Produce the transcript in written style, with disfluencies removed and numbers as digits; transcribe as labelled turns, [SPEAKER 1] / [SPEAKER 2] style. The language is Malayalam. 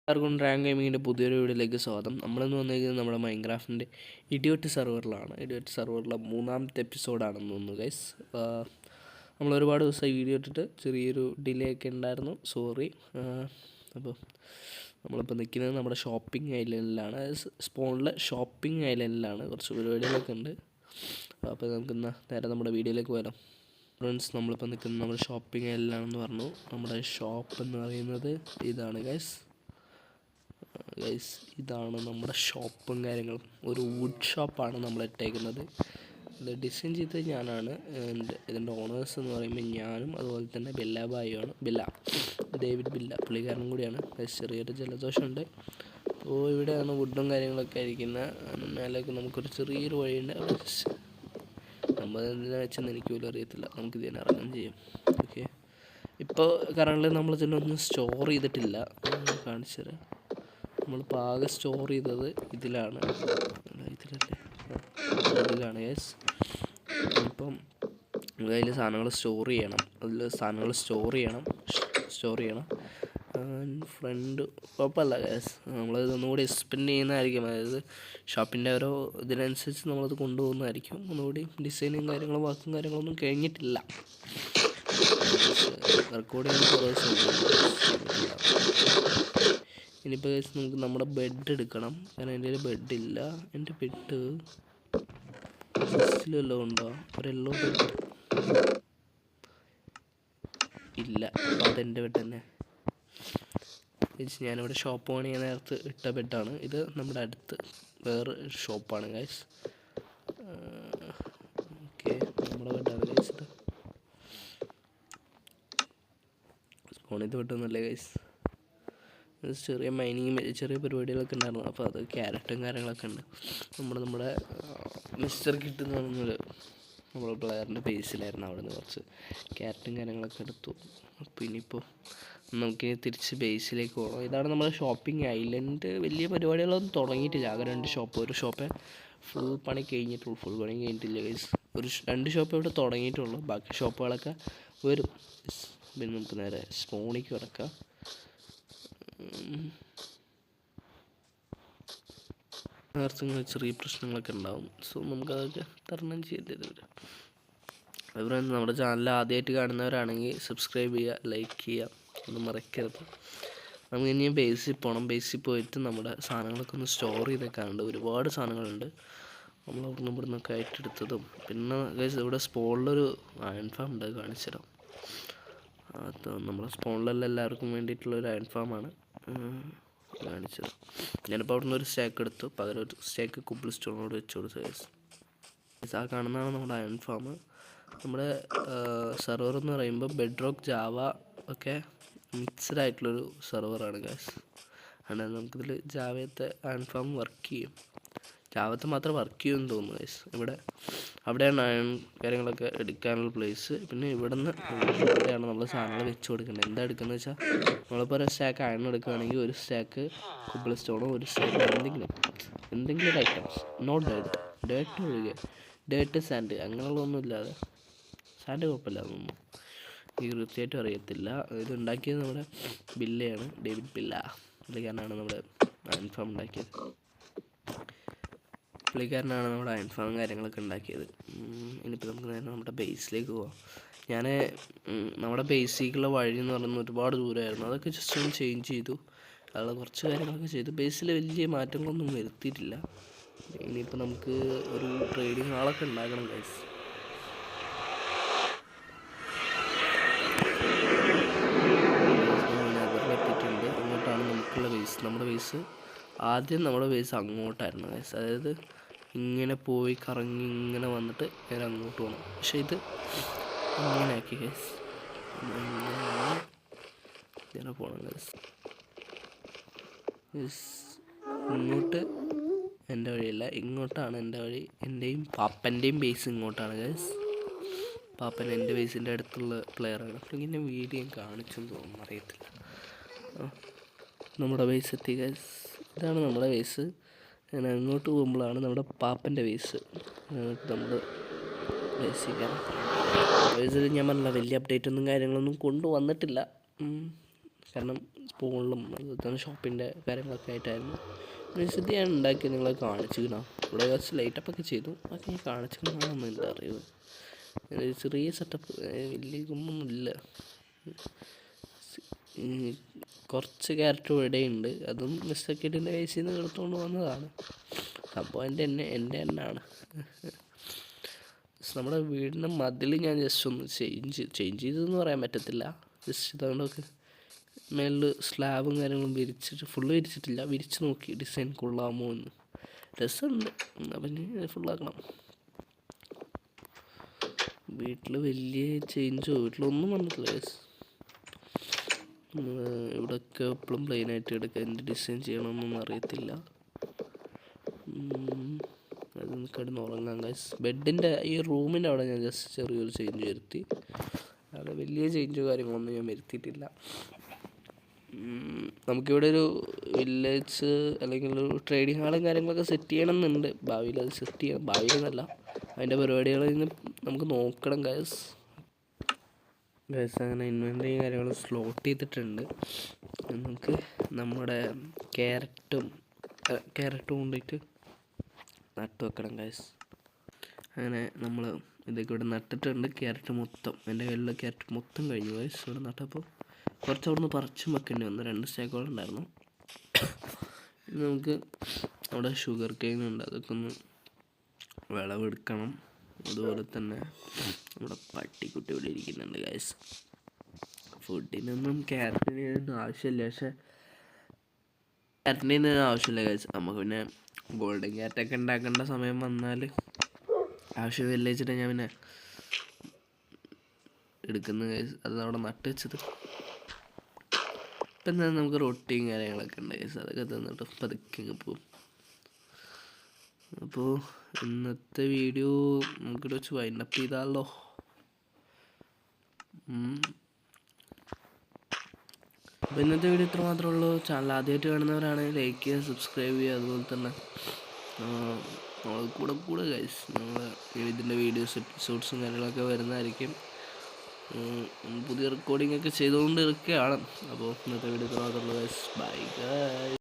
[SPEAKER 1] എല്ലാവർക്കും റാങ്ക് ഗെയിമിങ്ങിൻ്റെ പുതിയൊരു വീഡിയോയിലേക്ക് സ്വാഗതം. നമ്മളിന്ന് വന്നിരിക്കുന്നത് നമ്മുടെ മൈൻക്രാഫ്റ്റിൻ്റെ ഇഡിയോട്ട് സെർവറിലാണ്. ഇഡിയോട്ട് സെർവറിലെ 3ാമത്തെ എപ്പിസോഡാണെന്ന് തോന്നുന്നു ഗൈസ്. നമ്മൾ ഒരുപാട് ദിവസമായി വീഡിയോ ഇട്ടിട്ട് ചെറിയൊരു ഡിലേ ഒക്കെ ഉണ്ടായിരുന്നു, സോറി. അപ്പോൾ നമ്മളിപ്പോൾ നിൽക്കുന്നത് നമ്മുടെ ഷോപ്പിംഗ് ഐലൻഡിലാണ്, സ്പോണിലെ ഷോപ്പിംഗ് ഐലൻഡിലാണ്. കുറച്ച് പരിപാടികളൊക്കെ ഉണ്ട്. അപ്പോൾ നമുക്കിന്ന് നേരെ നമ്മുടെ വീഡിയോയിലേക്ക് വരാം. ഫ്രണ്ട്സ്, നമ്മളിപ്പോൾ നിൽക്കുന്നത് നമ്മുടെ ഷോപ്പിംഗ് ഐലൻഡിലാണെന്ന് പറഞ്ഞു. നമ്മുടെ ഷോപ്പ് എന്ന് പറയുന്നത് ഇതാണ് ഗൈസ്. ഇതാണ് നമ്മുടെ ഷോപ്പും കാര്യങ്ങളും. ഒരു വുഡ് ഷോപ്പാണ് നമ്മൾ ഇട്ടേക്കുന്നത്. ഇത് ഡിസൈൻ ചെയ്തത് ഞാനാണ്. ഇതിൻ്റെ ഓണേഴ്സ് എന്ന് പറയുമ്പോൾ ഞാനും അതുപോലെ തന്നെ ബില്ല ഡേവിഡ് ബില്ല, പുള്ളിക്കാരനും കൂടിയാണ്. ചെറിയൊരു ജലദോഷമുണ്ട്. അപ്പോൾ ഇവിടെയാണ് വുഡും കാര്യങ്ങളൊക്കെ ഇരിക്കുന്നത്. മേലേക്ക് നമുക്കൊരു ചെറിയൊരു വഴിയുണ്ട്. അവിടെ നമ്മൾ എന്തിനാ വെച്ചെന്ന് എനിക്ക് പോലും അറിയത്തില്ല. നമുക്ക് ഇതിനെ ഇറങ്ങുകയും ചെയ്യും. ഓക്കെ, ഇപ്പോൾ കറണ്ടിൽ നമ്മൾ ഇതിനൊന്നും സ്റ്റോർ ചെയ്തിട്ടില്ല. കാണിച്ചു തരാം. നമ്മളിപ്പോൾ ആകെ സ്റ്റോർ ചെയ്തത് ഇതിലാണ് യെസ്. ഇപ്പം അതിൽ സാധനങ്ങൾ സ്റ്റോർ ചെയ്യണം. ഫ്രണ്ട് കുഴപ്പമില്ല യെസ്. നമ്മളിത് ഒന്നുകൂടി എക്സ്പെൻഡ് ചെയ്യുന്നതായിരിക്കും. അതായത് ഷോപ്പിൻ്റെ ഓരോ ഇതിനനുസരിച്ച് നമ്മളത് കൊണ്ടുപോകുന്നതായിരിക്കും. ഒന്നുകൂടി ഡിസൈനും കാര്യങ്ങളും വർക്കും കാര്യങ്ങളൊന്നും കഴിഞ്ഞിട്ടില്ല. റെക്കോർഡ് ചെയ്യാൻ കുറേ ഇനിയിപ്പോൾ നമുക്ക് നമ്മുടെ ബെഡ് എടുക്കണം. കാരണം എൻ്റെ കയ്യിൽ ബെഡില്ല. എൻ്റെ ബെഡ് വല്ലതും ഉണ്ടോ? ഒരു യെല്ലോ ബെഡ് ഇല്ല. അതെൻ്റെ ബെഡ് തന്നെ. ഞാനിവിടെ ഷോപ്പ് ഓൺ ചെയ്യാൻ നേരത്ത് ഇട്ട ബെഡാണ് ഇത്. നമ്മുടെ അടുത്ത് വേറെ ഷോപ്പാണ് ഗൈസ്. ഓക്കെ, നമ്മുടെ ബെഡാണ് ഗൈസ്. ഫോൺ ഇത് ബെഡൊന്നുമല്ലേ ഗൈസ്. ചെറിയ ചെറിയ പരിപാടികളൊക്കെ ഉണ്ടായിരുന്നു. അപ്പോൾ അത് ക്യാരറ്റും കാര്യങ്ങളൊക്കെ ഉണ്ട്. നമ്മുടെ മിസ്റ്റർ കിട്ട് എന്ന് പറഞ്ഞൊരു നമ്മുടെ പ്ലെയറിൻ്റെ ബേസിലായിരുന്നു. അവിടെ നിന്ന് കുറച്ച് ക്യാരറ്റും കാര്യങ്ങളൊക്കെ എടുത്തു. അപ്പോൾ ഇനിയിപ്പോൾ നമുക്ക് തിരിച്ച് ബേസിലേക്ക് പോകണം. ഇതാണ് നമ്മുടെ ഷോപ്പിംഗ് ഐലൻഡ്. വലിയ പരിപാടികളൊന്നും തുടങ്ങിയിട്ടില്ല. ആകെ 2 ഷോപ്പ്. ഒരു ഷോപ്പേ ഫുൾ പണി കഴിഞ്ഞിട്ടില്ല ഗൈസ്. 2 ഷോപ്പ് ഇവിടെ തുടങ്ങിയിട്ടുള്ളൂ. ബാക്കി ഷോപ്പുകളൊക്കെ വരും. പിന്നെ നമുക്ക് നേരെ സ്പോണിക്ക് കിടക്കാം. നേരത്തെ ചെറിയ പ്രശ്നങ്ങളൊക്കെ ഉണ്ടാവും. സോ നമുക്കതൊക്കെ തരണം ചെയ്യേണ്ടി വരും. അതുപോലെ നമ്മുടെ ചാനൽ ആദ്യമായിട്ട് കാണുന്നവരാണെങ്കിൽ സബ്സ്ക്രൈബ് ചെയ്യുക, ലൈക്ക് ചെയ്യുക, ഒന്നും മറക്കരുത്. നമുക്ക് ഇനിയും ബേസിൽ പോകണം. ബേസിൽ പോയിട്ട് നമ്മുടെ സാധനങ്ങളൊക്കെ ഒന്ന് സ്റ്റോർ ചെയ്തൊക്കെയുണ്ട്. ഒരുപാട് സാധനങ്ങളുണ്ട്. നമ്മൾ അവിടുന്ന് ഇവിടുന്നൊക്കെ ആയിട്ടെടുത്തതും. പിന്നെ ഇവിടെ സ്പോണിലൊരു അയൺ ഫാം ഉണ്ട്, കാണിച്ചു തരാം. അത് നമ്മുടെ സ്പോണിലെല്ലാം എല്ലാവർക്കും വേണ്ടിയിട്ടുള്ളൊരു അയൺ ഫാമാണ് കാണിച്ചത്. ഞാനിപ്പോൾ അവിടെ നിന്ന് ഒരു സ്റ്റാക്ക് എടുത്തു. പകരം ഒരു സ്റ്റാക്ക് കുബിൾ സ്റ്റോണോട് വെച്ച് കൊടുത്തു. ആ കാണുന്നതാണ് നമ്മുടെ അയൺ ഫാം. നമ്മുടെ സെർവർ എന്ന് പറയുമ്പോൾ ബെഡ് റോക്ക് ജാവ ഒക്കെ മിക്സ്ഡ് ആയിട്ടുള്ളൊരു സെർവറാണ് ഗൈസ്. അതുകൊണ്ട് നമുക്കിതിൽ ജാവയത്തെ അയൺ ഫാം വർക്ക് ചെയ്യും. ജാവത്തെ മാത്രം വർക്ക് ചെയ്യുമെന്ന് തോന്നുന്നു ഗൈസ്. അവിടെയാണ് അയൺ കാര്യങ്ങളൊക്കെ എടുക്കാനുള്ള പ്ലേസ്. പിന്നെ ഇവിടെയാണ് നമ്മൾ സാധനങ്ങൾ വെച്ച് കൊടുക്കേണ്ടത്. എന്താ എടുക്കുന്നത് വെച്ചാൽ, നമ്മളിപ്പോൾ ഒരു സ്റ്റാക്ക് അയൺ എടുക്കുകയാണെങ്കിൽ ഒരു സ്റ്റാക്ക് കുബിൾ സ്റ്റോണോ, ഒരു സ്റ്റാക്ക് എന്തെങ്കിലും ഒരു ഐറ്റംസ്, നോട്ട് ഡേർട്ട് ഒഴികെ, ഡേർട്ട് സാൻഡ് അങ്ങനെയുള്ളതൊന്നും ഇല്ലാതെ. സാൻഡ് കുഴപ്പമില്ല, അതൊന്നും എനിക്ക് കൃത്യമായിട്ടും അറിയത്തില്ല. ഇത് ഉണ്ടാക്കിയത് നമ്മുടെ ബില്ലയാണ്, ഡേവിഡ് ബില്ല. പുള്ളിക്കാരനാണ് നമ്മുടെ അയൺ ഫാം ഉണ്ടാക്കിയത്. പുള്ളിക്കാരനാണ് നമ്മുടെ അയൺ ഫാം കാര്യങ്ങളൊക്കെ ഉണ്ടാക്കിയത്. ഇനിയിപ്പോൾ നമുക്ക് നേരെ നമ്മുടെ ബേസിലേക്ക് പോവാം. നമ്മുടെ ബേസിലേക്കുള്ള വഴി എന്ന് പറയുന്നത് ഒരുപാട് ദൂരമായിരുന്നു. അതൊക്കെ ജസ്റ്റ് ഒന്ന് ചേഞ്ച് ചെയ്തു. അതുള്ള കുറച്ച് കാര്യങ്ങളൊക്കെ ചെയ്തു. ബേസിൽ വലിയ മാറ്റങ്ങളൊന്നും വരുത്തിയിട്ടില്ല. ഇനിയിപ്പോൾ നമുക്ക് ഒരു ട്രേഡിങ് ഹാളൊക്കെ ഉണ്ടാക്കണം ഗൈസ്. എത്തിയിട്ടുണ്ട്. അങ്ങോട്ടാണ് നമുക്കുള്ള ബേസ്. നമ്മുടെ ബേസ് ആദ്യം നമ്മുടെ ബേസ് അങ്ങോട്ടായിരുന്നു ഗൈസ്. അതായത് ഇങ്ങനെ പോയി കറങ്ങി ഇങ്ങനെ വന്നിട്ട് നേരെ അങ്ങോട്ട് പോകണം. പക്ഷെ ഇത് ഇങ്ങനെ ആക്കി ഗൈസ്. ഇങ്ങനെ പോകണം ഗൈസ്. ഇങ്ങോട്ട് എൻ്റെ വഴിയല്ല, ഇങ്ങോട്ടാണ് എൻ്റെ വഴി. എൻ്റെയും പാപ്പൻ്റെയും ബേസ് ഇങ്ങോട്ടാണ് ഗൈസ്. പാപ്പൻ എൻ്റെ ബേസിൻ്റെ അടുത്തുള്ള പ്ലെയറാണ്. ഇങ്ങനെ വീഡിയോ കാണിച്ചെന്ന് തോന്നുന്നു, അറിയത്തില്ല. നമ്മുടെ ബേസ് എത്തി ഗൈസ്. ഇതാണ് നമ്മുടെ ബേസ്. ഞാൻ അങ്ങോട്ട് പോകുമ്പോഴാണ് നമ്മുടെ പാപ്പൻ്റെ ബേസ്. നമ്മൾ ബേസിൽ ഞാൻ പറഞ്ഞില്ല, വലിയ അപ്ഡേറ്റൊന്നും കാര്യങ്ങളൊന്നും കൊണ്ടുവന്നിട്ടില്ല. കാരണം സ്പൂണിലും അതുപോലെ തന്നെ ഷോപ്പിൻ്റെ കാര്യങ്ങളൊക്കെ ആയിട്ടായിരുന്നു. വിശദി ഞാൻ ഉണ്ടാക്കി നിങ്ങളെ കാണിച്ചിരിക്കണം. ഇവിടെ കുറച്ച് ലൈറ്റപ്പൊക്കെ ചെയ്തു, അതൊക്കെ ഞാൻ കാണിച്ചിരിക്കണമെന്ന് എൻ്റെ അറിവ്. ചെറിയ സെറ്റപ്പ്, വലിയ ഗുമ്മൊന്നുമില്ല. കുറച്ച് ക്യാരറ്റ് ഇവിടെയുണ്ട്, അതും മിസ്റ്റർ കിഡിൻ്റെ കേസിൽ നിന്ന് എടുത്തുകൊണ്ട് വന്നതാണ്. സംഭവം എൻ്റെ എണ്ണാണ്. നമ്മുടെ വീടിൻ്റെ മതിൽ ഞാൻ ജസ്റ്റ് ഒന്ന് ചേഞ്ച് ചെയ്തതെന്ന് പറയാൻ പറ്റത്തില്ല. ജസ്റ്റ് ഇതുകൊണ്ടൊക്കെ മേളിൽ സ്ലാബും കാര്യങ്ങളും വിരിച്ചിട്ട്, ഫുള്ള് വിരിച്ചിട്ടില്ല, വിരിച്ച് നോക്കി ഡിസൈൻ കൊള്ളാമോ എന്ന്. രസമുണ്ട്, അപ്പം ഇനി ഫുള്ളാക്കണം. വീട്ടിൽ വലിയ ചേഞ്ചോ വീട്ടിലൊന്നും വന്നിട്ടില്ല. ഇവിടെയൊക്കെ എപ്പോഴും പ്ലെയിനായിട്ട് എടുക്കുക, എന്ത് ഡിസൈൻ ചെയ്യണമെന്നൊന്നും അറിയത്തില്ല. അത് കിടന്ന് ഉറങ്ങാം ഗൈസ്. ബെഡിൻ്റെ ഈ റൂമിൻ്റെ അവിടെ ഞാൻ ജസ്റ്റ് ചെറിയൊരു ചേഞ്ച് വരുത്തി, അവിടെ വലിയ ചേഞ്ചോ കാര്യങ്ങളൊന്നും ഞാൻ വരുത്തിയിട്ടില്ല. നമുക്കിവിടെ ഒരു വില്ലേജ് അല്ലെങ്കിൽ ഒരു ട്രേഡിങ് ഹാളും കാര്യങ്ങളൊക്കെ സെറ്റ് ചെയ്യണമെന്നുണ്ട്. ഭാവിയിൽ അത് സെറ്റ് ചെയ്യണം, ഭാവിയിലെന്നല്ല, അതിൻ്റെ പരിപാടികളിൽ നിന്ന് നമുക്ക് നോക്കണം ഗൈസ്. അങ്ങനെ ഇൻവെൻറ്ററിയും കാര്യങ്ങളും സ്ലോട്ട് ചെയ്തിട്ടുണ്ട്. നമുക്ക് നമ്മുടെ ക്യാരറ്റ് കൊണ്ടിട്ട് നട്ട് വെക്കണം ഗൈസ്. അങ്ങനെ നമ്മൾ ഇതൊക്കെ ഇവിടെ നട്ടിട്ടുണ്ട്. ക്യാരറ്റ് മൊത്തം, എൻ്റെ കയ്യിലുള്ള ക്യാരറ്റ് മൊത്തം കഴിഞ്ഞു ഗൈസ്. ഇവിടെ നട്ടപ്പോൾ കുറച്ച് അവിടെ നിന്ന് പറിച്ചും വെക്കേണ്ടി വന്നു, 2 സ്റ്റേക്കുകൾ ഉണ്ടായിരുന്നു. നമുക്ക് അവിടെ ഷുഗർ കെയിൻ ഉണ്ട്, അതൊക്കെ ഒന്ന് വിളവെടുക്കണം. അതുപോലെ തന്നെ നമ്മുടെ പട്ടിക്കുട്ടി ഇവിടെ ഇരിക്കുന്നുണ്ട് ഗൈസ്. ഫുഡിനൊന്നും ക്യാരറ്റിനൊന്നും ആവശ്യമില്ല, പക്ഷേ ക്യാരറ്റിനൊന്നും ആവശ്യമില്ല ഗൈസ്. നമുക്ക് പിന്നെ ഗോൾഡൻ ക്യാരറ്റൊക്കെ ഉണ്ടാക്കേണ്ട സമയം വന്നാൽ ആവശ്യമില്ല വെച്ചിട്ട് ഞാൻ പിന്നെ എടുക്കുന്ന ഗൈസ്. അത് അവിടെ നട്ട് വെച്ചത്. ഇപ്പം തന്നെ നമുക്ക് റൊട്ടിയും കാര്യങ്ങളൊക്കെ ഉണ്ട് ഗൈസ്, അതൊക്കെ തന്നിട്ട് പതുക്കെ പോകും. അപ്പോൾ ഇന്നത്തെ വീഡിയോ നമുക്കിവിടെ വെച്ച് വൈൻഡപ്പ് ചെയ്താലോ? അപ്പോൾ ഇന്നത്തെ വീഡിയോ ഇത്ര മാത്രമേ ഉള്ളൂ. ചാനൽ ആദ്യമായിട്ട് കാണുന്നവരാണെങ്കിൽ ലൈക്ക് ചെയ്യുക, സബ്സ്ക്രൈബ് ചെയ്യുക. അതുപോലെ തന്നെ കൂടെ ഗൈസ് നമ്മൾ ഇതിൻ്റെ വീഡിയോസ് എപ്പിസോഡ്സും കാര്യങ്ങളൊക്കെ വരുന്നതായിരിക്കും. പുതിയ റെക്കോർഡിംഗ് ഒക്കെ ചെയ്തുകൊണ്ട് ഇരിക്കുകയാണ്. അപ്പോൾ ഇന്നത്തെ വീഡിയോ ഇത്ര മാത്രമേ ഉള്ളൂ ഗൈസ്. Bye guys.